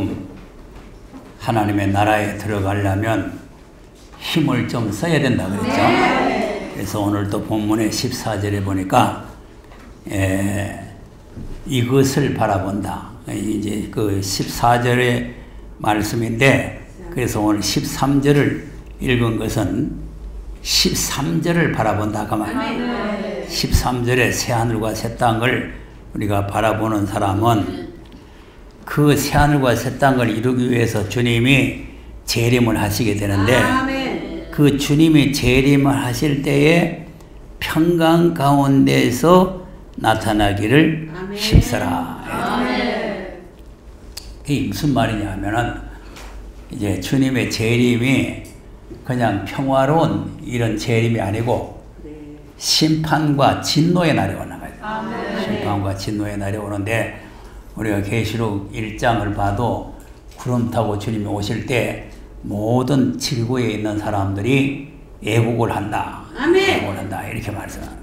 좀 하나님의 나라에 들어가려면 힘을 좀 써야 된다 그랬죠. 그래서 오늘도 본문의 14절에 보니까 이것을 바라본다. 이제 그 14절의 말씀인데, 그래서 오늘 13절을 읽은 것은 13절을 바라본다 그 말이에요. 13절에 새하늘과 새 땅을 우리가 바라보는 사람은 그 새하늘과 새 땅을 이루기 위해서 주님이 재림을 하시게 되는데, 그 주님이 재림을 하실 때에 평강 가운데서 나타나기를 힘쓰라. 이게 무슨 말이냐 하면은, 이제 주님의 재림이 그냥 평화로운 이런 재림이 아니고 심판과 진노의 날이 오는 거죠. 심판과 진노의 날이 오는데, 우리가 계시록 1장을 봐도 구름 타고 주님이 오실 때 모든 지구에 있는 사람들이 애국을 한다. 애국을 한다. 이렇게 말씀합니다.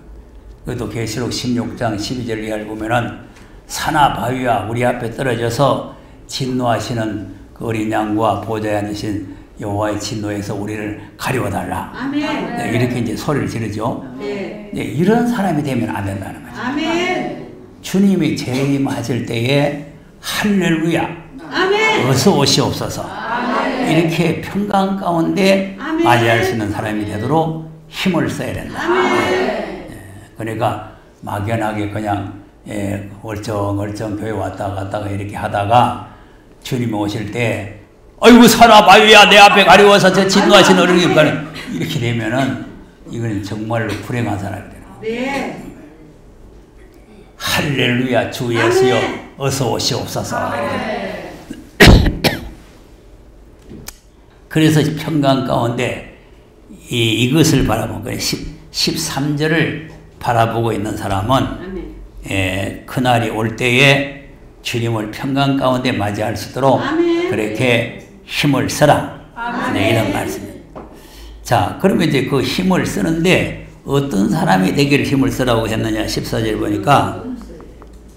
그래도 계시록 16장 12절 이하를 보면은 산하 바위와 우리 앞에 떨어져서 진노하시는 그 어린 양과 보좌에 앉으신 여호와의 진노에서 우리를 가려워달라. 네, 이렇게 이제 소리를 지르죠. 네, 이런 사람이 되면 안 된다는 거죠. 주님이 재림하실 때에 할렐루야, 어서 오시옵소서, 이렇게 평강 가운데 맞이할 수 있는 사람이 되도록 힘을 써야 된다. 그러니까 막연하게 그냥 얼쩡얼쩡 교회 왔다 갔다가 이렇게 하다가 주님이 오실 때 아이고 산하 바위야 내 앞에 가려워서 저 진노하신 어른이 이렇게 되면은 이건 정말로 불행한 사람이 되는 거예요. 할렐루야 주 예수여 어서 오시옵소서. 그래서 평강 가운데 이것을 바라본 거예요. 13절을 바라보고 있는 사람은 그날이 올 때에 주님을 평강 가운데 맞이할 수 있도록 그렇게 힘을 써라. 네, 이런 말씀입니다. 자, 그러면 이제 그 힘을 쓰는데 어떤 사람이 되기를 힘을 쓰라고 했느냐. 14절 보니까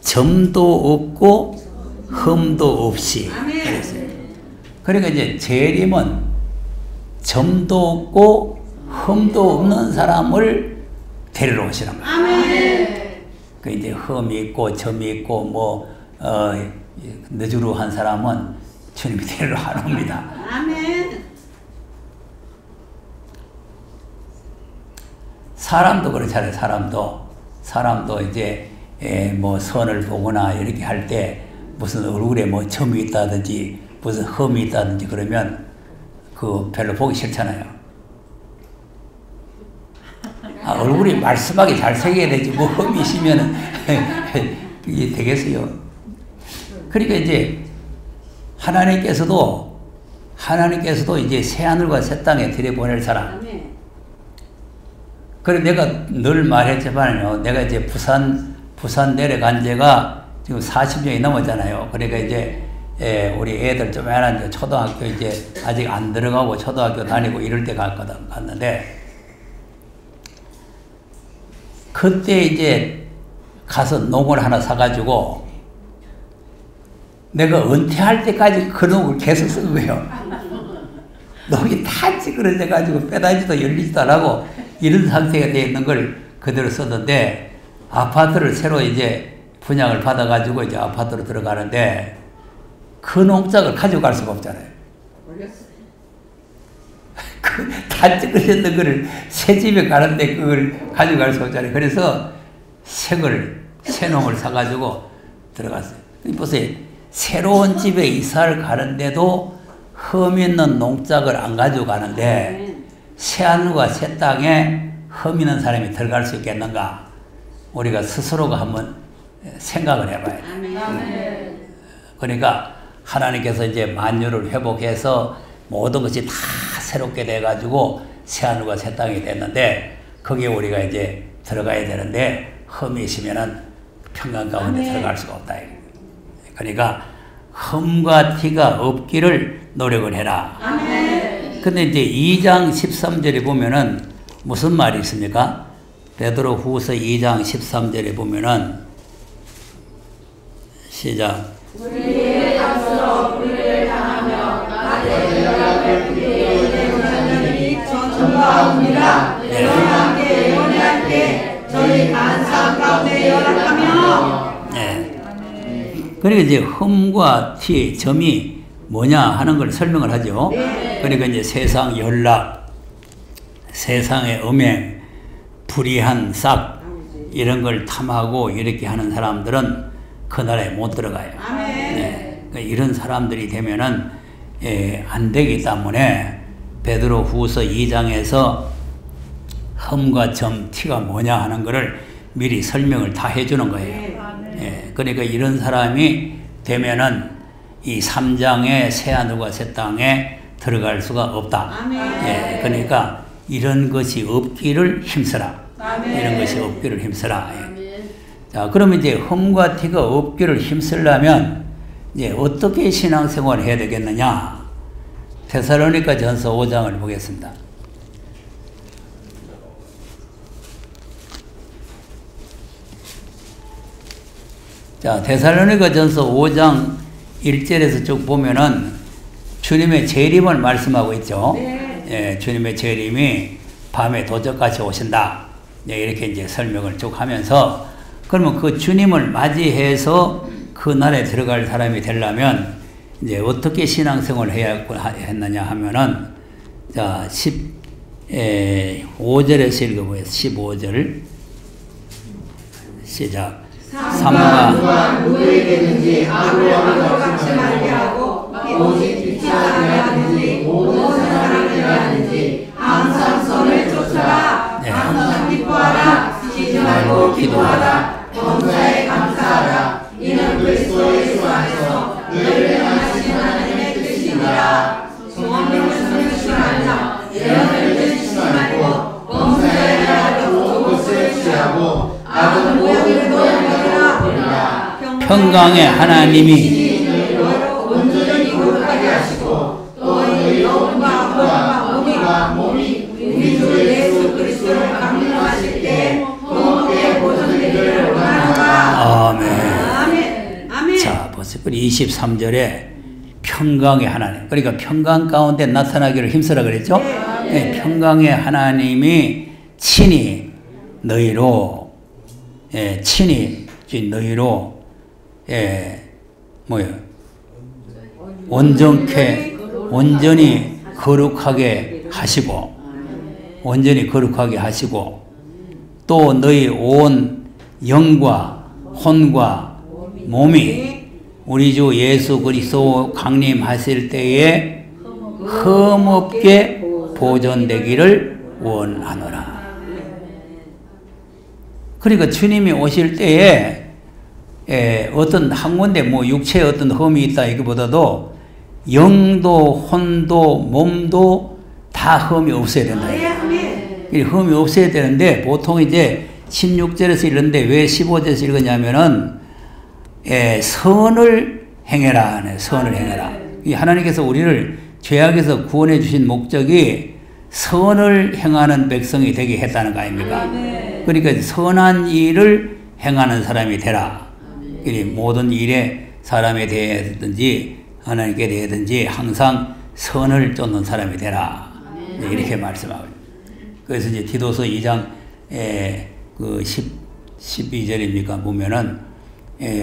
점도 없고 흠도 없이 그랬어요. 그러니까 이제 재림은 점도 없고 흠도 없는 사람을 데리러 오시는 거예요. 그 이제 흠이 있고 점이 있고 뭐 너주루한 사람은 주님이 데리러 안 옵니다. 사람도 그렇잖아요. 사람도 이제 뭐 선을 보거나 이렇게 할 때 무슨 얼굴에 뭐 점이 있다든지 무슨 흠이 있다든지 그러면 그 별로 보기 싫잖아요. 얼굴이 말씀하게 잘생겨야 되지 뭐 흠이 있으면은 이게 되겠어요. 그러니까 이제 하나님께서도 이제 새하늘과 새 땅에 들여보낼 사람. 그래 내가 늘 말했지만요. 내가 이제 부산 내려간 지가 지금 40년이 넘었잖아요. 그러니까 이제 우리 애들 좀 애는 초등학교 이제 아직 안 들어가고 초등학교 다니고 이럴 때 갔는데 그때 이제 가서 농을 하나 사가지고 내가 은퇴할 때까지 그 농을 계속 쓴 거예요. 농이 다 찌그러져가지고 빼다지도 열리지도 안 하고 이런 상태가 되어 있는 걸 그대로 썼는데 아파트를 새로 이제 분양을 받아가지고 이제 아파트로 들어가는데 그 농장을 가져갈 수가 없잖아요. 그 다 찌그러졌는 거를 새 집에 가는데 그걸 가져갈 수 없잖아요. 그래서 새 농을 사가지고 들어갔어요. 보세요. 새로운 집에 이사를 가는데도 흠 있는 농작을 안 가져가는데 새하늘과 새 땅에 흠 있는 사람이 들어갈 수 있겠는가? 우리가 스스로가 한번 생각을 해봐야 돼요. 그러니까 하나님께서 이제 만유를 회복해서 모든 것이 다 새롭게 돼가지고 새하늘과 새 땅이 됐는데 거기에 우리가 이제 들어가야 되는데 흠이 있으면은 평강 가운데 들어갈 수가 없다. 그러니까 흠과 티가 없기를 노력을 해라. 근데 이제 2장 13절에 보면은 무슨 말이 있습니까? 베드로 후서 2장 13절에 보면은 시작. 우리의 앞서 우리를 그러니까 이제 흠과 티, 점이 뭐냐 하는 걸 설명을 하죠. 그러니까 이제 세상 연락, 세상의 음행, 불의한 싹 이런 걸 탐하고 이렇게 하는 사람들은 그 나라에 못 들어가요. 네. 그러니까 이런 사람들이 되면은 안 되기 때문에 베드로 후서 2장에서 흠과 점, 티가 뭐냐 하는 거를 미리 설명을 다 해주는 거예요. 그러니까 이런 사람이 되면은 이 3장의 새하늘과 새 땅에 들어갈 수가 없다. 그러니까 이런 것이 없기를 힘쓰라. 이런 것이 없기를 힘쓰라. 자, 그러면 이제 흠과 티가 없기를 힘쓰려면 이제 어떻게 신앙생활을 해야 되겠느냐? 데살로니가 전서 5장을 보겠습니다. 자, 데살로니가 전서 5장 1절에서 쭉 보면은 주님의 재림을 말씀하고 있죠. 주님의 재림이 밤에 도적같이 오신다. 이렇게 이제 설명을 쭉 하면서, 그러면 그 주님을 맞이해서 그 날에 들어갈 사람이 되려면 이제 어떻게 신앙생활을 해야 했느냐 하면은, 자, 15절에서 읽어보겠습니다. 15절. 시작. 삼가 누구에게든지 아무와도 같이 말게 하고 오직 빛이 아니하든지 모든 사람에게 하든지 항상 선을 쫓아라. 항상 기뻐하라. 쉬지 말고 기도하라. 범사에 감사하라. 이는 그리스도 예수 안에서 너희를 향하신 하나님의 뜻이니라. 소원을 숨기지 말라. 예언을 듣지 말고 범사에 대하여 좋은 것을 취하고 악은 모욕을 도용하라. 평강의 하나님이 온전히 거룩하게 하시고 또 너희 영과 몸이 우리 주 예수 그리스도를 강림하실 때 공업에 보존되기를 원하노라. 아멘. 자, 보세요. 23절에 평강의 하나님, 그러니까 평강 가운데 나타나기를 힘쓰라 그랬죠. 평강의 하나님이 친히 너희로 온전히 거룩하게 하시고, 또 너희 온 영과 혼과 몸이 우리 주 예수 그리스도 강림하실 때에 흠없게 보존되기를 원하노라. 그러니까 주님이 오실 때에 어떤 한 군데 뭐 육체에 어떤 흠이 있다 이거보다도 영도 혼도 몸도 다 흠이 없어야 된다. 흠이 없어야 되는데 보통 이제 16절에서 읽는데 왜 15절에서 읽었냐면은 선을 행해라. 선을 행해라. 이 하나님께서 우리를 죄악에서 구원해 주신 목적이 선을 행하는 백성이 되게 했다는 거 아닙니까? 그러니까 선한 일을 행하는 사람이 되라. 모든 일에 사람에 대해든지 하나님께 대해든지 항상 선을 쫓는 사람이 되라. 이렇게 말씀하고. 그래서 이제 디도서 2장 그 12절입니까 보면은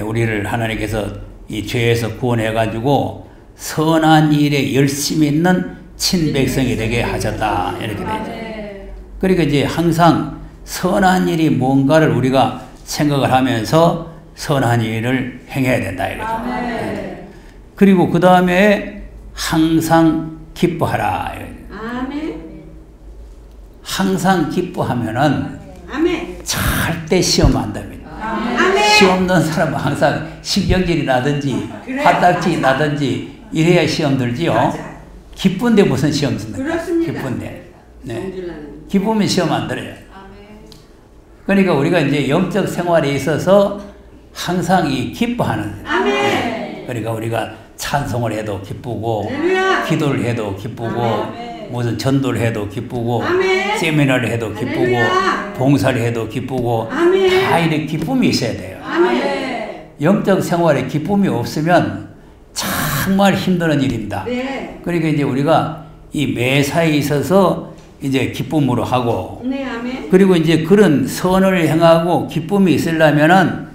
우리를 하나님께서 이 죄에서 구원해가지고 선한 일에 열심히 있는 친백성이 되게 하셨다. 이렇게 되죠. 그러니까 이제 항상 선한 일이 뭔가를 우리가 생각을 하면서 선한 일을 행해야 된다. 이거죠. 그리고 그 다음에 항상 기뻐하라. 항상 기뻐하면은 절대 시험 안 됩니다. 시험 넣은 사람은 항상 신경질이 나든지 화딱지 나든지 이래야 시험 들지요. 기쁜데 무슨 시험 듭니까? 기쁜데. 기쁘면 시험 안 들어요. 그러니까 우리가 이제 영적 생활에 있어서 항상 이 기뻐하는. 그러니까 우리가 찬송을 해도 기쁘고, 기도를 해도 기쁘고, 무슨 전도를 해도 기쁘고, 세미나를 해도 기쁘고, 봉사를 해도 기쁘고, 다 이렇게 기쁨이 있어야 돼요. 영적 생활에 기쁨이 없으면 정말 힘든 일입니다. 그러니까 이제 우리가 이 매사에 있어서 이제 기쁨으로 하고, 그리고 이제 그런 선을 행하고 기쁨이 있으려면은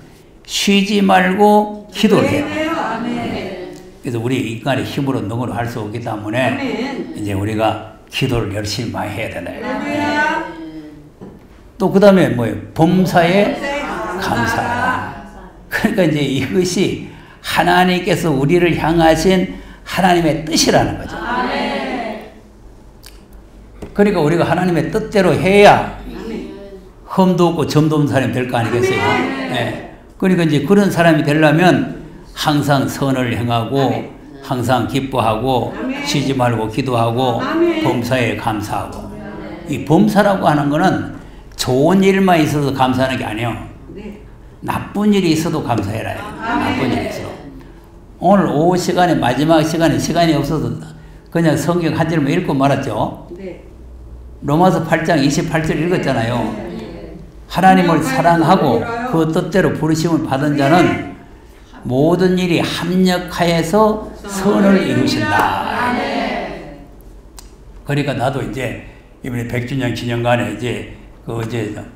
쉬지 말고 기도를 해야 돼요. 그래서 우리 인간의 힘으로 능으로 할 수 없기 때문에 이제 우리가 기도를 열심히 많이 해야 되나요? 또 그 다음에 뭐예요? 범사에 감사하라. 그러니까 이제 이것이 하나님께서 우리를 향하신 하나님의 뜻이라는 거죠. 그러니까 우리가 하나님의 뜻대로 해야 흠도 없고 점도 없는 사람이 될 거 아니겠어요? 네. 그러니까 이제 그런 사람이 되려면 항상 선을 행하고 항상 기뻐하고 쉬지 말고 기도하고 범사에 감사하고. 이 범사라고 하는 거는 좋은 일만 있어도 감사하는 게 아니에요. 나쁜 일이 있어도 감사해라. 나쁜 일이 있어도. 오늘 오후 시간에 마지막 시간에 시간이 없어서 그냥 성경 한 절만 읽고 말았죠. 로마서 8장 28절 읽었잖아요. 하나님을 사랑하고 그 뜻대로 부르심을 받은 자는 모든 일이 합력하여서 선을 이루신다. 그러니까 나도 이제 이번에 100주년 기념관에 이제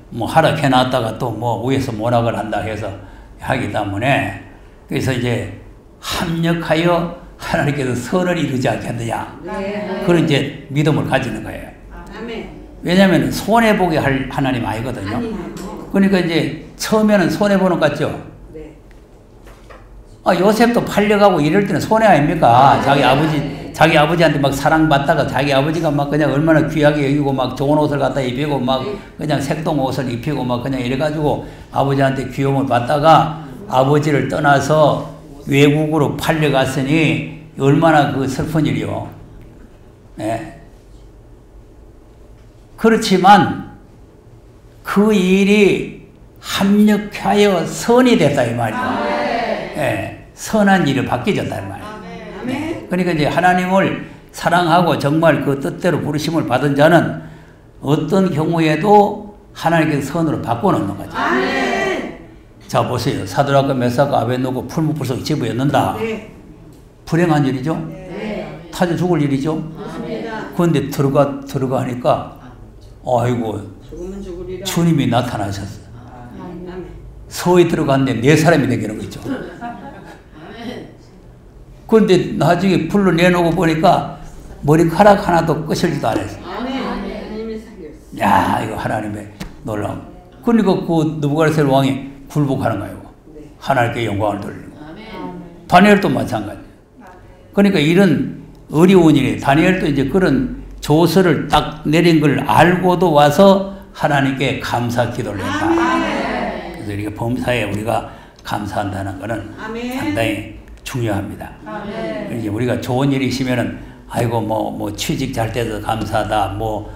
뭐 하락해 놨다가 또 뭐 위에서 모락을 한다 해서 하기 때문에 그래서 이제 합력하여 하나님께서 선을 이루지 않겠느냐. 그런 이제 믿음을 가지는 거예요. 왜냐하면 손해보게 할 하나님 아니거든요. 그러니까 이제 처음에는 손해보는 것 같죠? 요셉도 팔려가고 이럴 때는 손해 아닙니까? 자기 아버지한테 막 사랑받다가 자기 아버지가 막 그냥 얼마나 귀하게 여기고 막 좋은 옷을 갖다 입히고 막 그냥 색동 옷을 입히고 막 그냥 이래가지고 아버지한테 귀여움을 받다가 아버지를 떠나서 외국으로 팔려갔으니 얼마나 그 슬픈 일이요. 네. 그렇지만 그 일이 합력하여 선이 됐다 이 말이에요. 예, 선한 일을 바뀌어졌다 이 말이에요. 네. 그러니까 이제 하나님을 사랑하고 정말 그 뜻대로 부르심을 받은 자는 어떤 경우에도 하나님께서 선으로 바꿔놓는 거죠. 자 보세요. 사드락과 메삭과 아벳노고 풀무불속 집에 넣는다. 불행한 일이죠. 타져 죽을 일이죠. 그런데 들어가니까 아이고 주님이 나타나셨어요. 서에 들어갔는데 4사람이 되기는 거죠. 그런데 나중에 불로 내놓고 보니까 머리카락 하나도 끄실지도 않았어요. 야 이거 하나님의 놀라움. 그러니까 그 느부갓네살 왕이 굴복하는 거예요. 하나님께 영광을 돌리고. 다니엘도 마찬가지예요. 그러니까 이런 어려운 일이 다니엘도 이제 그런 조서를 딱 내린 걸 알고도 와서 하나님께 감사 기도를 했다. 그래서 이렇게 범사에 우리가 감사한다는 것은 상당히 중요합니다. 이제 우리가 좋은 일이 있으면은 아이고 뭐 취직 잘 돼서 감사하다. 뭐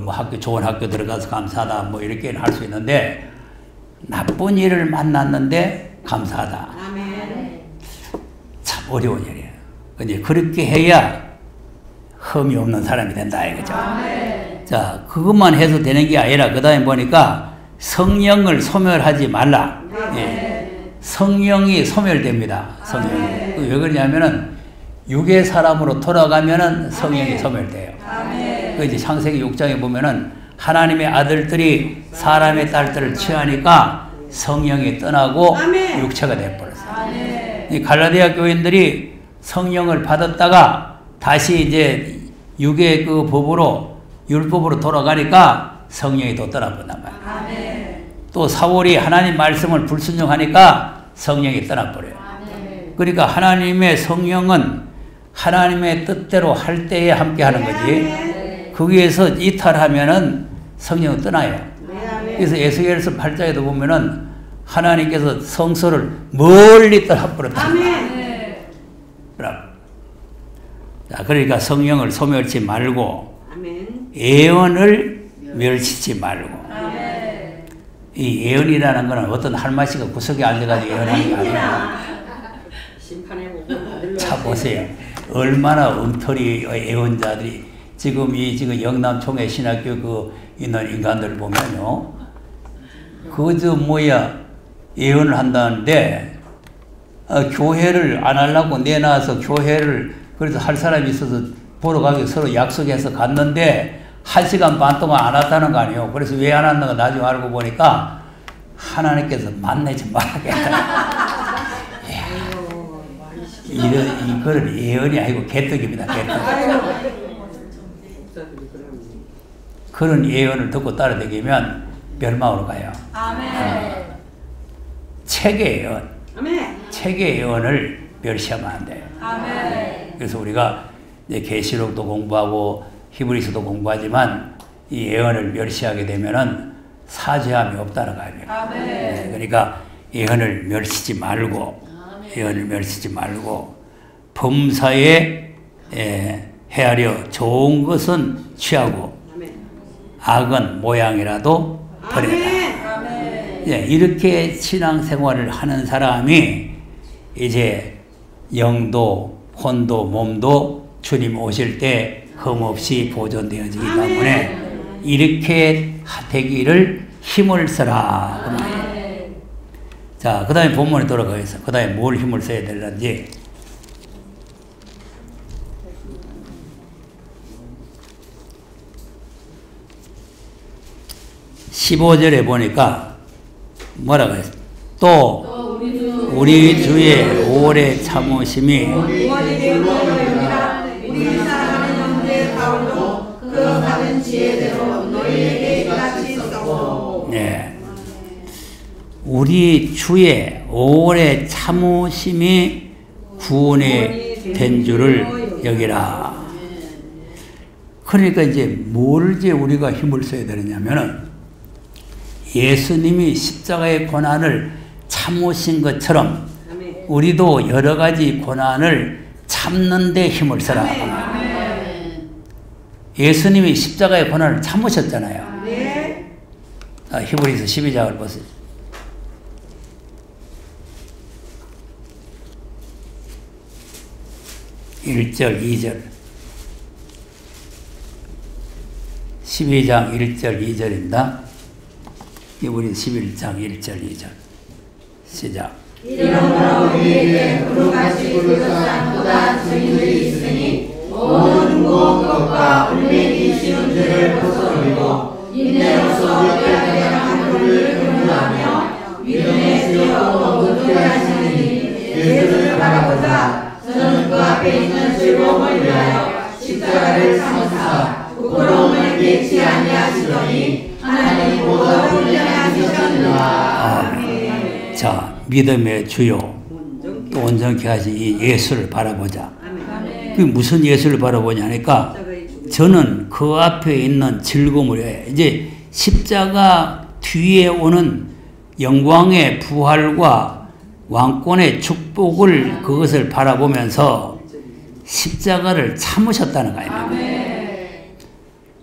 학교 좋은 학교 들어가서 감사하다. 뭐 이렇게 할 수 있는데 나쁜 일을 만났는데 감사하다. 참 어려운 일이에요. 근데 그렇게 해야 흠이 없는 사람이 된다 이거죠. 자, 그것만 해서 되는 게 아니라 그 다음에 보니까 성령을 소멸하지 말라. 성령이 소멸됩니다. 성령이. 왜 그러냐면은 육의 사람으로 돌아가면은 성령이 소멸돼요. 그 이제 창세기 6장에 보면은 하나님의 아들들이 사람의 딸들을 취하니까 성령이 떠나고 육체가 되어버렸어요. 이 갈라디아 교인들이 성령을 받았다가 다시 이제 육의 그 법으로 율법으로 돌아가니까 성령이 또 떠나버린단 말이에요. 또 사울이 하나님 말씀을 불순종하니까 성령이 떠나버려요. 그러니까 하나님의 성령은 하나님의 뜻대로 할 때에 함께 하는 거지. 거기에서 이탈하면은 성령은 떠나요. 그래서 에스겔서 8장에도 보면은 하나님께서 성소를 멀리 떠나버렸다. 자, 그러니까 성령을 소멸치 말고 예언을 멸치지 말고. 이 예언이라는 것은 어떤 할머니가 구석에 앉아가지고 예언하는 게 아니에요. 자 보세요. 얼마나 엉터리 예언자들이 지금 영남 총회 신학교 그 있는 인간들 보면요. 그저 예언을 한다는데 교회를 안 하려고 내놔서 교회를 그래서 할 사람이 있어서 보러 가기 서로 약속해서 갔는데 1시간 반 동안 안 왔다는 거 아니에요. 그래서 왜 안 왔는가 나중에 알고 보니까 하나님께서 만나지 말라겠다. 이거는 예언이 아니고 개떡입니다. 개떡. 그런 예언을 듣고 따라다니면 멸망으로 가요. 책의 예언, 책의 예언을 멸시하면 안 돼요. 그래서 우리가 이제 계시록도 공부하고 히브리서도 공부하지만 이 예언을 멸시하게 되면은 사죄함이 없다는 거예요. 네, 그러니까 예언을 멸시지 말고, 예언을 멸시지 말고 범사에 헤아려 좋은 것은 취하고 악은 모양이라도 버려라. 이렇게 신앙생활을 하는 사람이 이제 영도, 혼도, 몸도 주님 오실 때 흠없이 보존되어지기 때문에 이렇게 되기를 힘을 써라. 자, 그 다음에 본문에 돌아가겠습니다. 그 다음에 뭘 힘을 써야 되는지. 15절에 보니까 뭐라고 했어? 또 우리 주의 오래 참으심이 우리 사랑하는 형제 바울도 그 받은 지혜대로 너희에게 같이 썼고. 네. 우리 주의 오래 참으심이 구원이 된 줄을 여기라. 그러니까 이제 뭘 이제 우리가 힘을 써야 되느냐면은 예수님이 십자가의 고난을 참으신 것처럼 우리도 여러 가지 고난을 참는 데 힘을 써라. 예수님이 십자가의 고난을 참으셨잖아요. 히브리서 12장을 보세요. 1절, 2절. 12장 1절, 2절입니다. 우리 11장 1절 2절 시작. 이러므로 우리에게 구루같이 굵은 보다 증인들이 있으니 모든 무거운 것과 울매기 쉬운 죄를 벗어버리고 인내로서 빼앗겨간 불을 경유하며 믿음의 지혜로 모든 하시니 예수를 바라보자. 저는 그 앞에 있는 즐거움을 위하여 십자가를 참으사 부끄러움을 깨치 아니하시더니 하나님 보다 훌륭하시느니라. 자, 믿음의 주요 또 온전케 하신 이 예수를 바라보자. 그게 무슨 예수를 바라보냐니까 저는 그 앞에 있는 즐거움을 해. 이제 십자가 뒤에 오는 영광의 부활과 왕권의 축복을 그것을 바라보면서 십자가를 참으셨다는 거예요.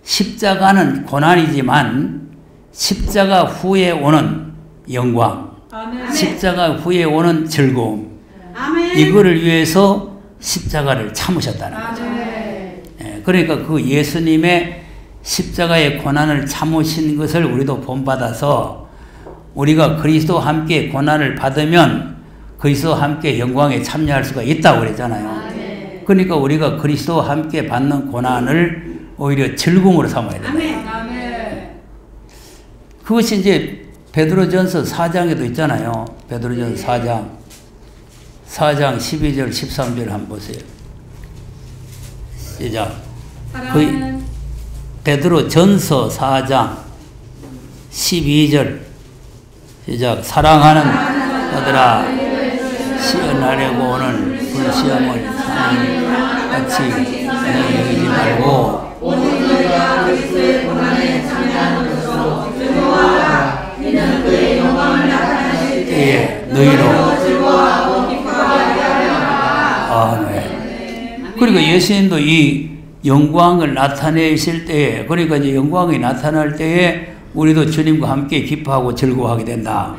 십자가는 고난이지만 십자가 후에 오는 영광, 십자가 후에 오는 즐거움, 이거를 위해서 십자가를 참으셨다는 거죠. 그러니까 그 예수님의 십자가의 고난을 참으신 것을 우리도 본받아서 우리가 그리스도와 함께 고난을 받으면 그리스도와 함께 영광에 참여할 수가 있다고 그랬잖아요. 그러니까 우리가 그리스도와 함께 받는 고난을 오히려 즐거움으로 삼아야 된다. 그것이 이제 베드로전서 4장에도 있잖아요. 베드로전서 4장 12절 13절 한번 보세요. 시작. 베드로전서 4장 12절 시작. 사랑하는 아들아, 시험하려고 오는 불시험을 같이 여기지 말고 오직 너희가 그리스도의 고난에 참여하는 것으로 즐거워하라. 이는 그의 영광을 나타내실 때에 너희로 즐거워하고 기뻐하게 하리라. 아멘. 그러니까 예수님도 이 영광을 나타내실 때에, 그러니까 이제 영광이 나타날 때에 우리도 주님과 함께 기뻐하고 즐거워하게 된다.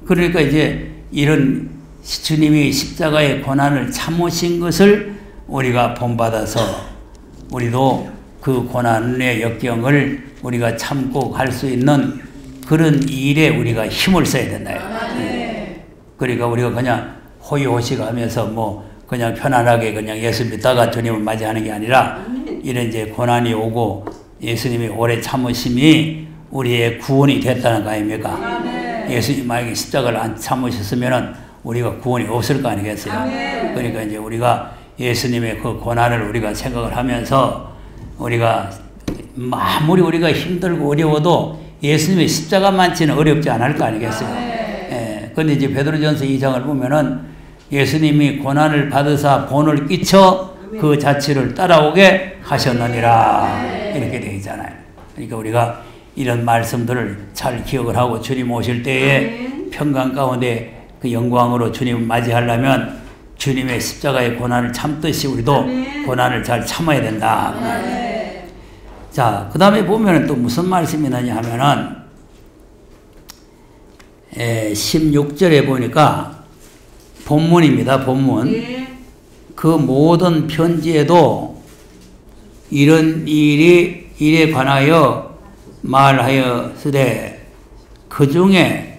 그러니까 이제 이런 주님이 십자가의 고난을 참으신 것을 우리가 본받아서 우리도 그 고난의 역경을 우리가 참고 갈 수 있는 그런 일에 우리가 힘을 써야 된다. 그러니까 우리가 그냥 호의호식 하면서 뭐 그냥 편안하게 그냥 예수 믿다가 주님을 맞이하는 게 아니라 이런 이제 고난이 오고 예수님이 오래 참으심이 우리의 구원이 됐다는 거 아닙니까? 예수님 만약에 십자가를 안 참으셨으면은 우리가 구원이 없을 거 아니겠어요? 그러니까 이제 우리가 예수님의 그 고난을 우리가 생각을 하면서 우리가 아무리 우리가 힘들고 어려워도 예수님의 십자가만치는 어렵지 않을 거 아니겠어요? 예. 근데 이제 베드로전서 2장을 보면은 예수님이 고난을 받으사 본을 끼쳐 그 자취를 따라오게 하셨느니라. 이렇게 되어 있잖아요. 그러니까 우리가 이런 말씀들을 잘 기억을 하고 주님 오실 때에 평강 가운데 그 영광으로 주님을 맞이하려면 주님의 십자가의 고난을 참듯이 우리도 고난을 잘 참아야 된다. 자, 그 다음에 보면은 또 무슨 말씀이 나냐 하면은 16절에 보니까 본문입니다. 본문. 그 모든 편지에도 이런 일에 관하여 말하였으되 그 중에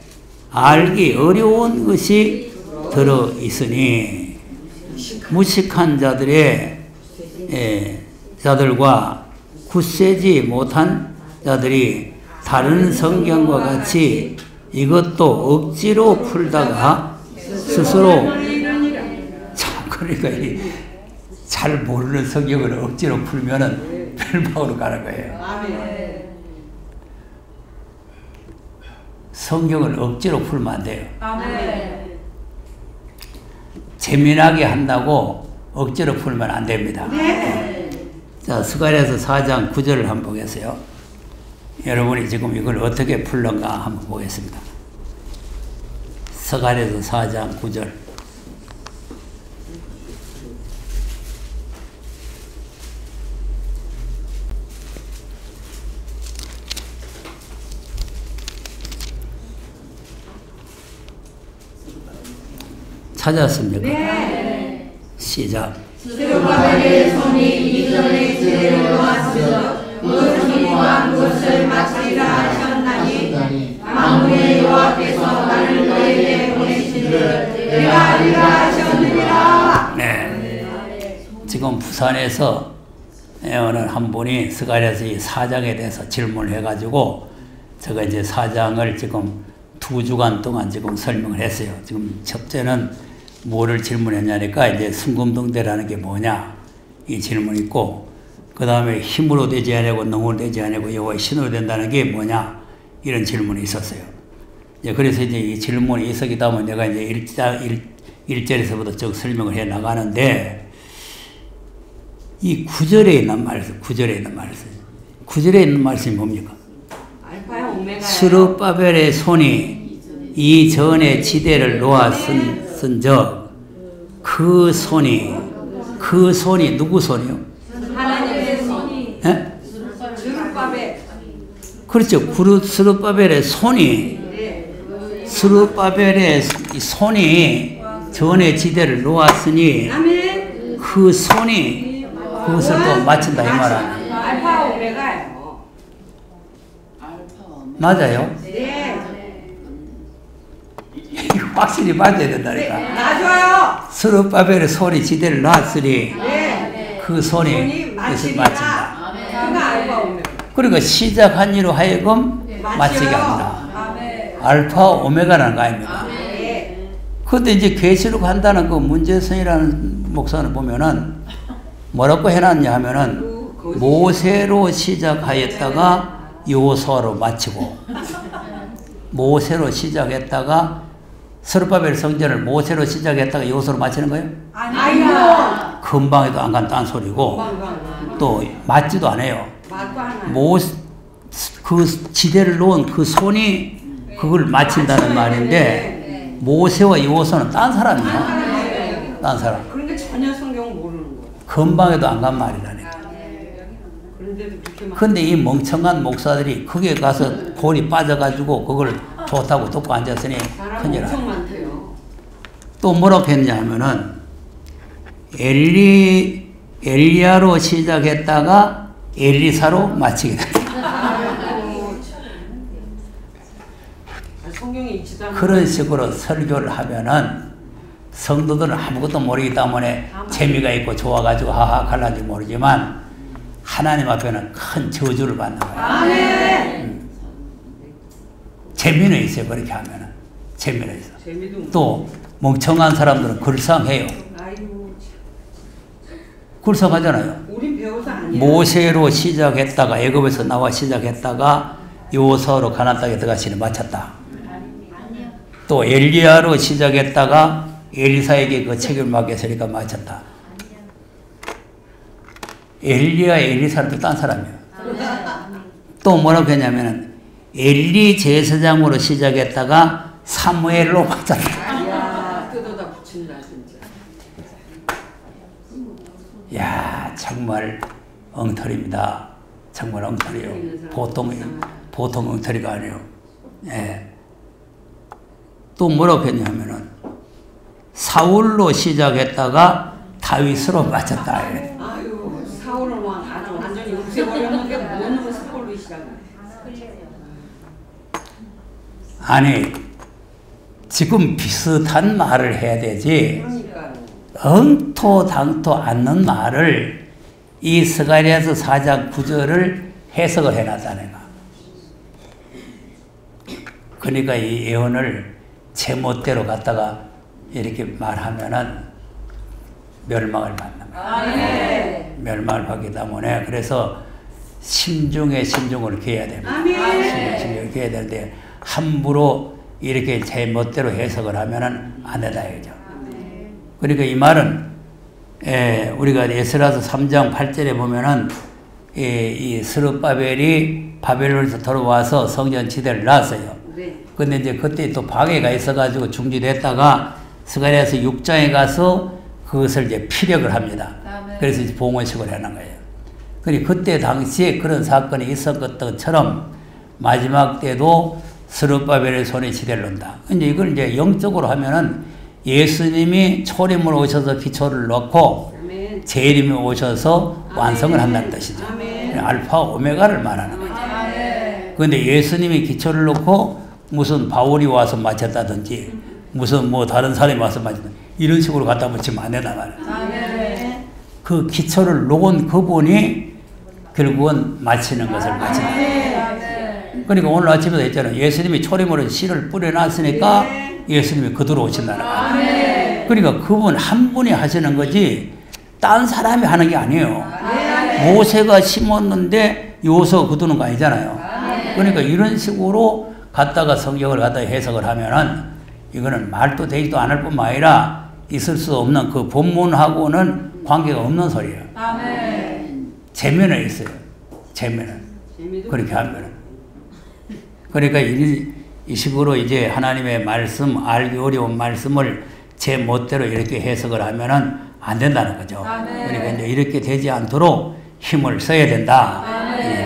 알기 어려운 것이 들어 있으니 무식한 자들과 굳세지 못한 자들이 다른 성경과 같이 이것도 억지로 풀다가 스스로 참 그러니까 잘 모르는 성경을 억지로 풀면은 멸망으로 가는 거예요. 성경을 억지로 풀면 안 돼요. 재미나게 한다고 억지로 풀면 안 됩니다. 자, 스가랴서 4장 9절을 한번 보겠어요. 여러분이 지금 이걸 어떻게 풀는가 한번 보겠습니다. 스가랴서 4장 9절. 찾았습니까? 네. 시작. 스룹바벨의 손이 이전의 지혜를 놓았으며 무엇을 모아 무엇을 마치리라 하셨나니 만군의 여호와께서 나를 너에게 보내시기를 내가 알리라 하셨느니라. 네. 지금 부산에서 오늘 한 분이 스가랴서 이 4장에 대해서 질문을 해가지고 제가 이제 4장을 지금 2주간 동안 지금 설명을 했어요. 지금 첫째는 뭐를 질문했냐니까 이제 순금동대라는 게 뭐냐 이 질문이 있고, 그 다음에 힘으로 되지 아니고 능으로 되지 아니고 여호와의 신으로 된다는 게 뭐냐 이런 질문이 있었어요. 이제 그래서 이제 이 질문이 있었기 때문에 내가 이제 1절에서부터 쭉 설명을 해 나가는데, 이 9절에 있는 말씀, 9절에 있는 말씀이 뭡니까? 스룹바벨의 손이 이전의 지대를 놓아 쓴적 그 손이 누구 손이요? 하나님의 손이. 예? 스룹바벨. 그렇죠. 스룹바벨의 손이 전의 지대를 놓았으니 그 손이 그것을 또 마친다 이 말 아니에요. 알파 오메가예요. 맞아요? 네. 확실히 맞아야 된다니까. 맞아요. 스룹바벨의 손이 지대를 놨으니 그 손이 마친다. 그것을 마친다. 그가 알파 오메가. 그러니까 시작한 이로 하여금 마치게 한다. 알파 오메가라는 거 아닙니까? 그런데 이제 계시록 한다는 그 문제성이라는 목사를 보면은 뭐라고 해놨냐 하면은 모세로 시작하였다가 요소로 마치고, 모세로 시작했다가 스룹바벨 성전을 모세로 시작했다가 요소로 마치는 거예요? 아니요. 금방에도 안 간 딴소리고 또 맞지도 않아요. 그 지대를 놓은 그 손이 그걸 마친다는 말인데, 모세와 요소는 딴 사람이야. 딴 사람. 그런데 전혀 성경 모르는 거야. 금방에도 안 간 말이라니까. 근데 이 멍청한 목사들이 거기에 가서 볼이 빠져가지고 그걸 좋다고 듣고 앉았으니 큰일 나요. 또 뭐라고 했냐 하면은 엘리야로 시작했다가 엘리사로 마치게 된다. 그런 식으로 설교를 하면은 성도들은 아무것도 모르기 때문에 재미가 있고 좋아가지고 하하 갈란지 모르지만 하나님 앞에는 큰 저주를 받는 거예요. 재미는 있어요, 그렇게 하면은. 재미가 있어. 또 멍청한 사람들은 글상해요. 글상하잖아요. 우린 배워서 아니야. 모세로 시작했다가 애굽에서 나와 시작했다가 요서로 가나안 땅에 들어가시는 마쳤다. 또 엘리야로 시작했다가 엘리사에게 그 책을 맡겼으니까 마쳤다. 엘리야, 엘리사는 또 딴 사람이에요. 또 뭐라고 했냐면은 엘리 제사장으로 시작했다가 사무엘로 마쳤다. 야, 뜯어다 붙인다 진짜. 야, 정말 엉터리입니다. 정말 엉터리요. 보통 엉터리가 아니에요. 예. 또 뭐라고 했냐면은 사울로 시작했다가 다윗으로 마쳤다. 아유, 사울은 완전히 없애버렸는데 뭔 사울로 시작해? 아니, 지금 비슷한 말을 해야 되지. 그러니까요. 엉토당토 않는 말을 이 스가랴서 4장 9절을 해석을 해놨다 내가. 그러니까 이 예언을 제멋대로 갖다가 이렇게 말하면은 멸망을 받는 거야. 멸망을 받기 때문에 그래서 심중에 심중을 기해야 됩니다. 심중을 기해야 되는데 함부로 이렇게 제멋대로 해석을 하면은 안 된다 이거죠. 그러니까 이 말은 우리가 에스라서 3장 8절에 보면은 이 스룹바벨이 바벨론에서 들어와서 성전 지대를 놨어요. 근데 이제 그때 또 방해가 있어가지고 중지됐다가 스가랴서 6장에 가서 그것을 이제 피력을 합니다. 그래서 이제 봉헌식을 해놓은 거예요. 그리고 그때 당시에 그런 사건이 있었던 것처럼 마지막 때도 스룹바벨의 손에 지대를 놓는다. 이제 이걸 이제 영적으로 하면은 예수님이 초림으로 오셔서 기초를 놓고 재림이 오셔서 완성을 한다는 뜻이죠. 알파 오메가를 말하는 거죠. 그런데 예수님이 기초를 놓고 무슨 바울이 와서 마쳤다든지 무슨 뭐 다른 사람이 와서 마쳤다 이런 식으로 갖다 붙이면 안 된단 말이에요. 그 기초를 놓은 그분이 결국은 마치는 것을 마친다. 그러니까 오늘 아침에도 했잖아요. 예수님이 초림으로 씨를 뿌려놨으니까 예수님이 그대로 오신다는 거예요. 그러니까 그분 한 분이 하시는 거지 딴 사람이 하는 게 아니에요. 모세가 심었는데 요서 거두는 거 아니잖아요. 그러니까 이런 식으로 갖다가 성경을 갖다가 해석을 하면은 이거는 말도 되지도 않을 뿐만 아니라 있을 수 없는 그 본문하고는 관계가 없는 소리예요. 재면에 있어요. 재면은. 그렇게 하면은. 그러니까 이 식으로 이제 하나님의 말씀, 알기 어려운 말씀을 제 멋대로 이렇게 해석을 하면은 안 된다는 거죠. 그러니까 이제 이렇게 되지 않도록 힘을 써야 된다.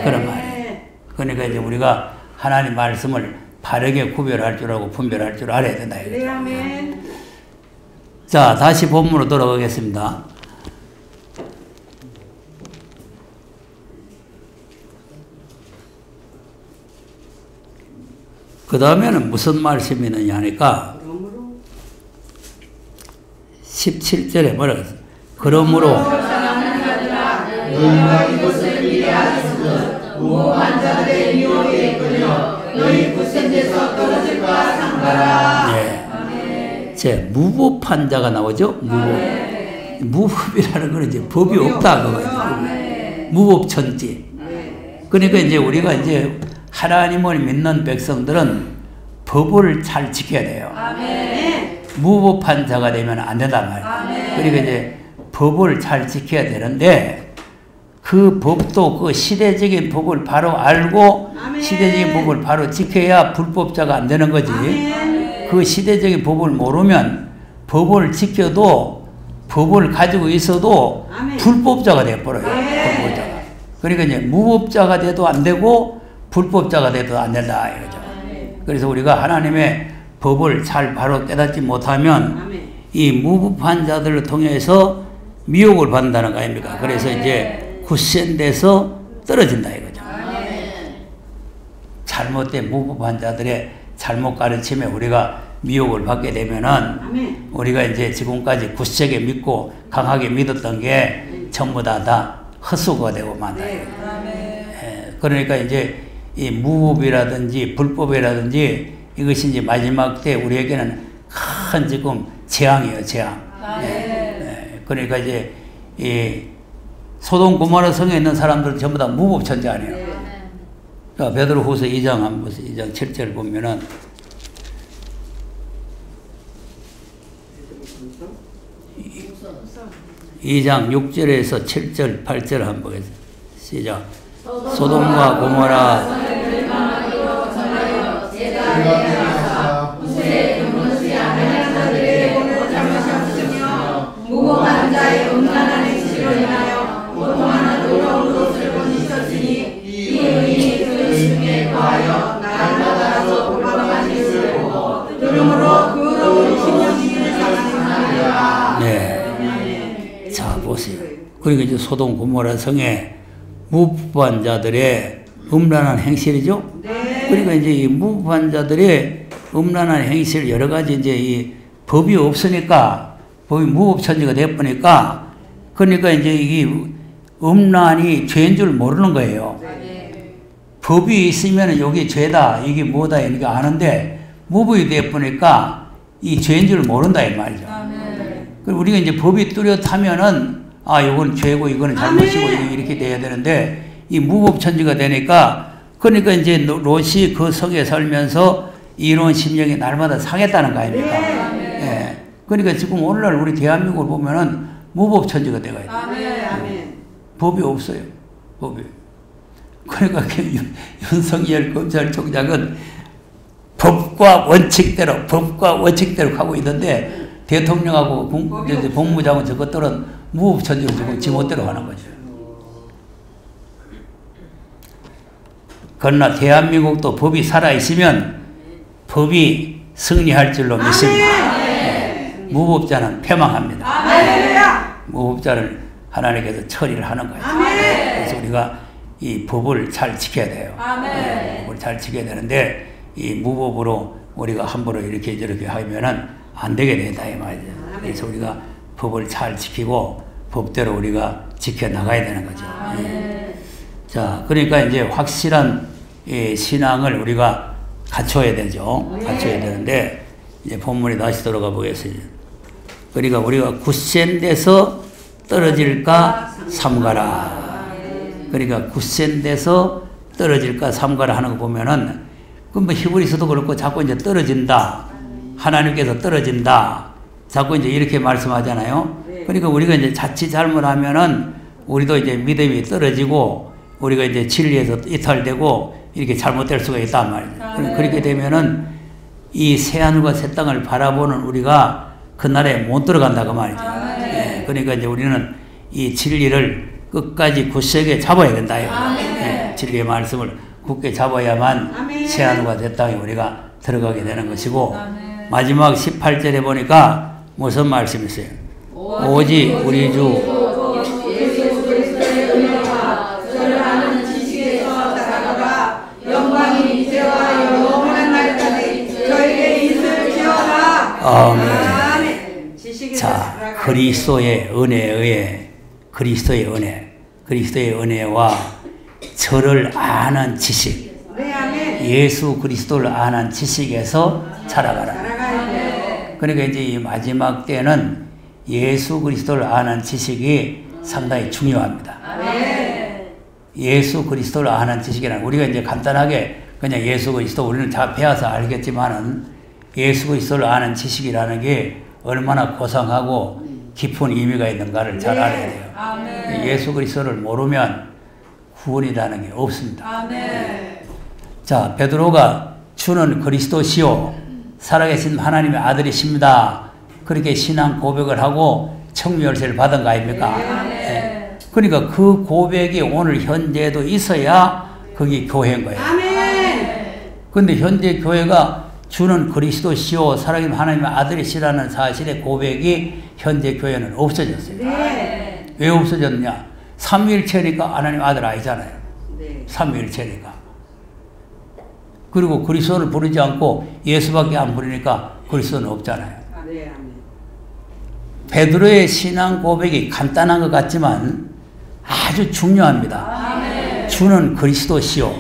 그런 말이에요. 그러니까 이제 우리가 하나님 말씀을 바르게 구별할 줄 알고 분별할 줄 알아야 된다. 자, 다시 본문으로 돌아가겠습니다. 그 다음에는 무슨 말씀이 있느냐 하니까 17절에 뭐라고 했어요? 그러므로 너희가 이것을 미래하였으면 무고한 자들의 유혹에 끌려 너희 굳센 데서 떨어질까 상가라. 예. 제 무법한 자가 나오죠? 무법이라는 건 이제 법이 없다 그거죠. 무법천지. 그러니까 이제 우리가 이제 하나님을 믿는 백성들은 법을 잘 지켜야 돼요. 무법한 자가 되면 안 된단 말이에요. 그러니까 이제 법을 잘 지켜야 되는데 그 법도 그 시대적인 법을 바로 알고 시대적인 법을 바로 지켜야 불법자가 안 되는 거지. 그 시대적인 법을 모르면 법을 지켜도 법을 가지고 있어도 불법자가 돼버려요. 불법자가. 그러니까 이제 무법자가 돼도 안 되고 불법자가 돼도 안 된다 이거죠. 그래서 우리가 하나님의 법을 잘 바로 깨닫지 못하면 이 무법한 자들을 통해서 미혹을 받는다는 거 아닙니까? 그래서 이제 굳센 데서 떨어진다 이거죠. 잘못된 무법한 자들의 잘못 가르침에 우리가 미혹을 받게 되면은 우리가 이제 지금까지 굳세게 믿고 강하게 믿었던 게 전부 다 헛수고가 되고 만다. 그러니까 이제 이 무법이라든지 불법이라든지 이것이 이제 마지막 때 우리에게는 큰 지금 재앙이에요, 재앙. 그러니까 이제 이 소돔 고모라 성에 있는 사람들은 전부 다 무법천지 아니에요. 자, 베드로후서 2장 한번 보세요. 2장 7절 보면은 2장 6절에서 7절, 8절 한번 보겠습니다. 시작. 소돔과 고모라 무고한 자의 음란한 행실로 인하여 고통하는 노력으로 슬픈 있었으니 이 의인이 그 중에 거하여 날마다도 불법한 일을 보고 그러므로 그로운 심령이 상하리라. 네. 자, 보세요. 그리고 이제 소돔 고모라 성에 무법한 자들의 음란한 행실이죠. 그러니까 이제 이 무법한 자들의 음란한 행실 여러 가지 이제 이 법이 없으니까 법이 무법천지가 돼버리니까 그러니까 이제 이 음란이 죄인 줄 모르는 거예요. 법이 있으면 여기 죄다 이게 뭐다 이렇게 아는데 무법이 돼버리니까 이 죄인 줄 모른다 이 말이죠. 그리고 우리가 이제 법이 뚜렷하면은 아 이건 죄고 이거는 잘못이고 이렇게 돼야 되는데 이 무법천지가 되니까 그러니까 이제 롯이 그 성에 살면서 이런 심령이 날마다 상했다는 거 아닙니까? 예. 그러니까 지금 오늘날 우리 대한민국을 보면은 무법천지가 돼가 있어요. 법이 없어요. 법이. 그러니까 윤석열 검찰총장은 법과 원칙대로 가고 있는데 대통령하고 법무장관 저것들은 무법천지로 지금 지멋대로 하는 거죠. 그러나 대한민국도 법이 살아있으면 법이 승리할 줄로 믿습니다. 네. 무법자는 패망합니다. 무법자를 하나님께서 처리를 하는 거예요. 그래서 우리가 이 법을 잘 지켜야 돼요. 법을 잘 지켜야 되는데 이 무법으로 우리가 함부로 이렇게 저렇게 하면은 안 되게 된다 이 말이죠. 그래서 우리가 법을 잘 지키고 법대로 우리가 지켜나가야 되는 거죠. 자, 그러니까 이제 확실한 신앙을 우리가 갖춰야 되죠. 갖춰야 되는데, 이제 본문에 다시 들어가 보겠습니다. 그러니까 우리가 굳센 데서 떨어질까 삼가라. 그러니까 굳센 데서 떨어질까 삼가라 하는 거 보면은, 그 뭐 히브리서도 그렇고 자꾸 이제 떨어진다. 하나님께서 떨어진다. 자꾸 이제 이렇게 말씀하잖아요. 그러니까 우리가 이제 자칫 잘못하면은 우리도 이제 믿음이 떨어지고 우리가 이제 진리에서 이탈되고 이렇게 잘못될 수가 있단 말이에요. 그렇게 되면은 이 새하늘과 새 땅을 바라보는 우리가 그 나라에 못 들어간다고 말이죠. 예, 그러니까 이제 우리는 이 진리를 끝까지 굳세게 잡아야 된다. 예, 진리의 말씀을 굳게 잡아야만 새하늘과 새 땅에 우리가 들어가게 되는 것이고 마지막 18절에 보니까 무슨 말씀이 있어요? 오직 우리 주 아멘. 자, 그리스도의 은혜에 그리스도의 은혜와 저를 아는 지식, 예수 그리스도를 아는 지식에서 자라가라. 그러니까 이제 이 마지막 때는 예수 그리스도를 아는 지식이 상당히 중요합니다. 예수 그리스도를 아는 지식이란 우리가 이제 간단하게 그냥 예수 그리스도 우리는 다 배워서 알겠지만은 예수 그리스도를 아는 지식이라는 게 얼마나 고상하고 깊은 의미가 있는가를 잘 알아야 돼요. 예수 그리스도를 모르면 구원이라는 게 없습니다. 자, 베드로가 주는 그리스도시요 살아계신 하나님의 아들이십니다. 그렇게 신앙 고백을 하고 청유열쇠를 받은 거 아닙니까? 네. 그러니까 그 고백이 오늘 현재도 있어야 그게 교회인 거예요. 그런데 현재 교회가 주는 그리스도시요 살아계신 하나님의 아들이시라는 사실의 고백이 현재 교회는 없어졌어요. 왜 없어졌냐? 삼위일체니까 하나님 아들 아니잖아요. 삼위일체니까. 그리고 그리스도를 부르지 않고 예수밖에 안 부르니까 그리스도는 없잖아요. 베드로의 신앙 고백이 간단한 것 같지만 아주 중요합니다. 주는 그리스도시요.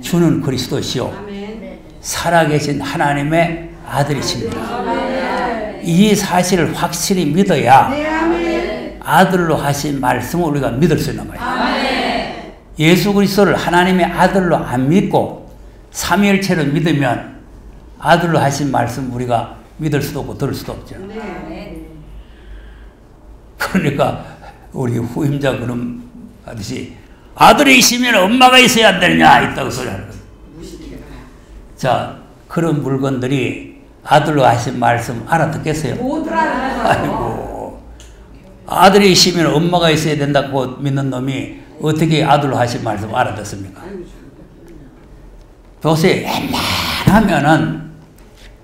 주는 그리스도시요. 살아계신 하나님의 아들이십니다. 이 사실을 확실히 믿어야 아들로 하신 말씀을 우리가 믿을 수 있는 거예요. 예수 그리스도를 하나님의 아들로 안 믿고 삼위일체를 믿으면 아들로 하신 말씀 우리가 믿을 수도 없고 들을 수도 없죠. 그러니까 우리 후임자 그럼 하듯이 아들이 있으면 엄마가 있어야 안 되느냐 있다고 소리하는 거예요. 자, 그런 물건들이 아들로 하신 말씀 알아듣겠어요? 못 알아듣어요. 아이고, 아들이 있으면 엄마가 있어야 된다고 믿는 놈이 어떻게 아들로 하신 말씀 알아듣습니까? 도대체 웬만하면은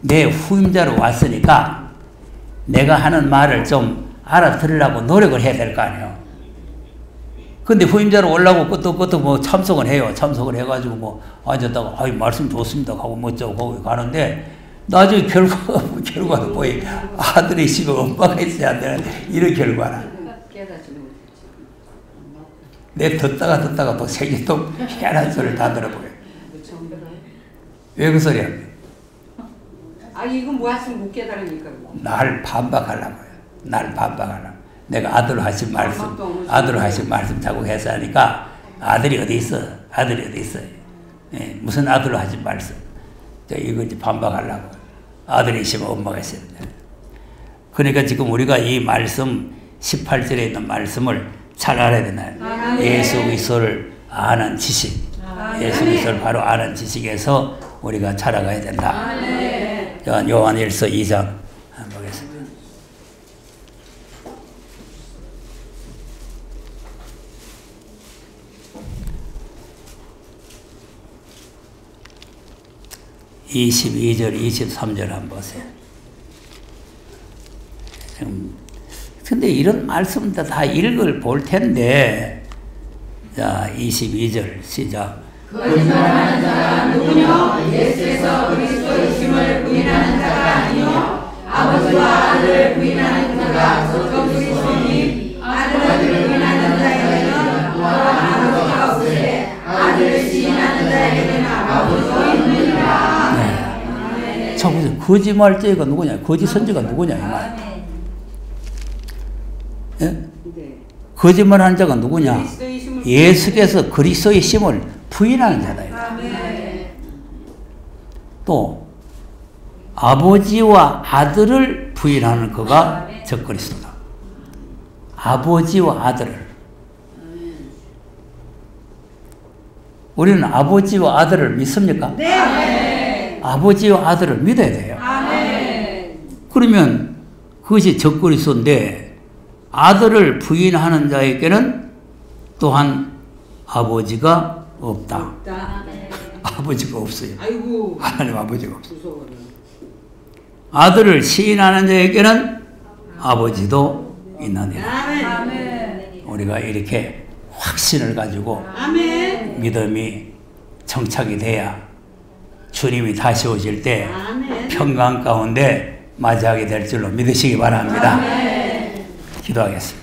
내 후임자로 왔으니까 내가 하는 말을 좀 알아들으려고 노력을 해야 될 거 아니에요. 근데 후임자로 올라고 끄떡끄떡 뭐 참석을 해요. 참석을 해가지고 뭐 앉았다가 아이 말씀 좋습니다 하고 뭐쩌고 하고 가는데 나중에 결과도 보이 아들이 있으면 엄마가 있어야 안 되는 이런 결과나. 내 듣다가 또 색이 또 희한한 소리를 다 들어보여. 왜 그 소리야? 아 이거 뭐 하시면 못 깨달으니까. 날 반박하려고요. 날 반박하려고. 내가 아들로 하신 말씀 자꾸 해서 하니까 아들이 어디 있어? 아들이 어디 있어? 예, 무슨 아들로 하신 말씀? 이거 이제 반박하려고. 아들이 있으면 엄마가 있어야 된다. 그러니까 지금 우리가 이 말씀 18절에 있는 말씀을 잘 알아야 되나요? 예수 그리스도를 아는 지식. 예수 그리스도를 바로 아는 지식에서 우리가 자라가야 된다. 요한일서 2장 한번 보겠습니다. (22절) (23절) 한번 보세요. 근데 이런 말씀도 다 읽을 볼 텐데, 자, 22절 시작. 거짓말하는 자가 누구냐? 예수께서 그리스도이심을 부인하는 자가 아니요 아버지와 아들을 부인하는 자가 곧 그리스도니 아들을 부인하는 자에게는 또한 아버지가 없으되 아들을 시인하는 자에게는 아버지가 있느니라. 네. 자, 무슨 거짓말쟁이가 누구냐? 거짓 선지가 누구냐? 이 말. 예? 거짓말하는 자가 누구냐? 예수께서 그리스도의 심을 부인하는 자다. 또 아버지와 아들을 부인하는 그가 적그리스도다. 아버지와 아들을. 우리는 아버지와 아들을 믿습니까? 네. 아버지와 아들을 믿어야 돼요. 그러면 그것이 적그리스도인데 아들을 부인하는 자에게는 또한 아버지가 없다. 아버지가 없어요. 아이고. 하나님 아버지가 없어요. 아들을 시인하는 자에게는 아버지도 있느니라. 우리가 이렇게 확신을 가지고 믿음이 정착이 돼야 주님이 다시 오실 때 평강 가운데 맞이하게 될 줄로 믿으시기 바랍니다. 기도하겠습니다.